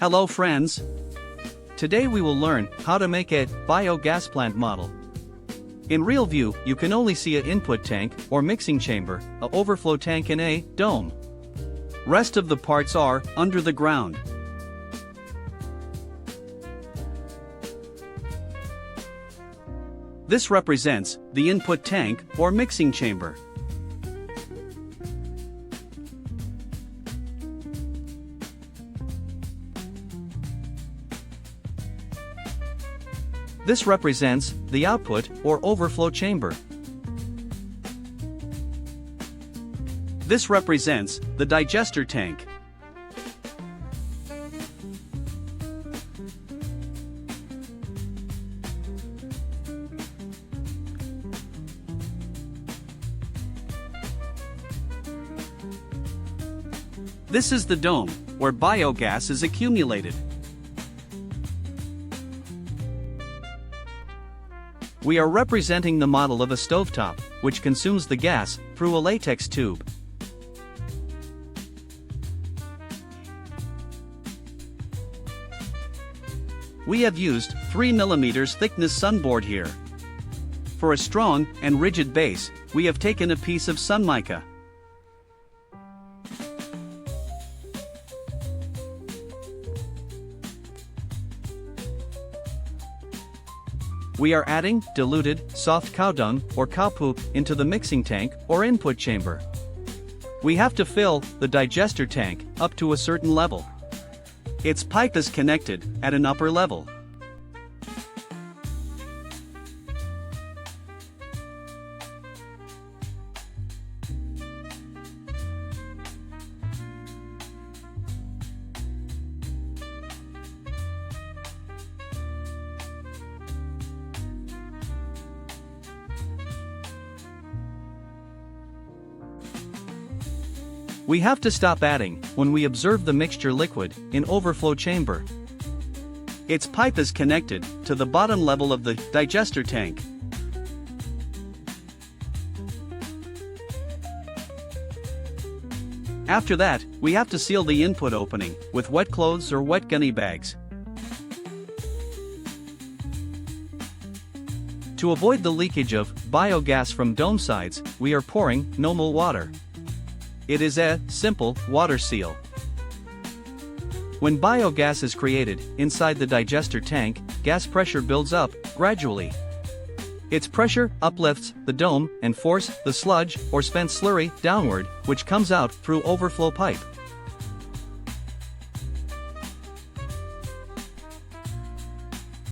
Hello friends! Today we will learn how to make a biogas plant model. In real view, you can only see an input tank or mixing chamber, a overflow tank and a dome. Rest of the parts are under the ground. This represents the input tank or mixing chamber. This represents the output or overflow chamber. This represents the digester tank. This is the dome, where biogas is accumulated. We are representing the model of a stovetop, which consumes the gas through a latex tube. We have used 3 mm thickness sunboard here. For a strong and rigid base, we have taken a piece of sun mica. We are adding diluted, soft cow dung or cow poop into the mixing tank or input chamber. We have to fill the digester tank up to a certain level. Its pipe is connected at an upper level. We have to stop adding when we observe the mixture liquid in overflow chamber. Its pipe is connected to the bottom level of the digester tank. After that, we have to seal the input opening with wet clothes or wet gunny bags. To avoid the leakage of biogas from dome sides, we are pouring normal water. It is a simple water seal. When biogas is created inside the digester tank, gas pressure builds up gradually. Its pressure uplifts the dome and force the sludge or spent slurry downward, which comes out through overflow pipe.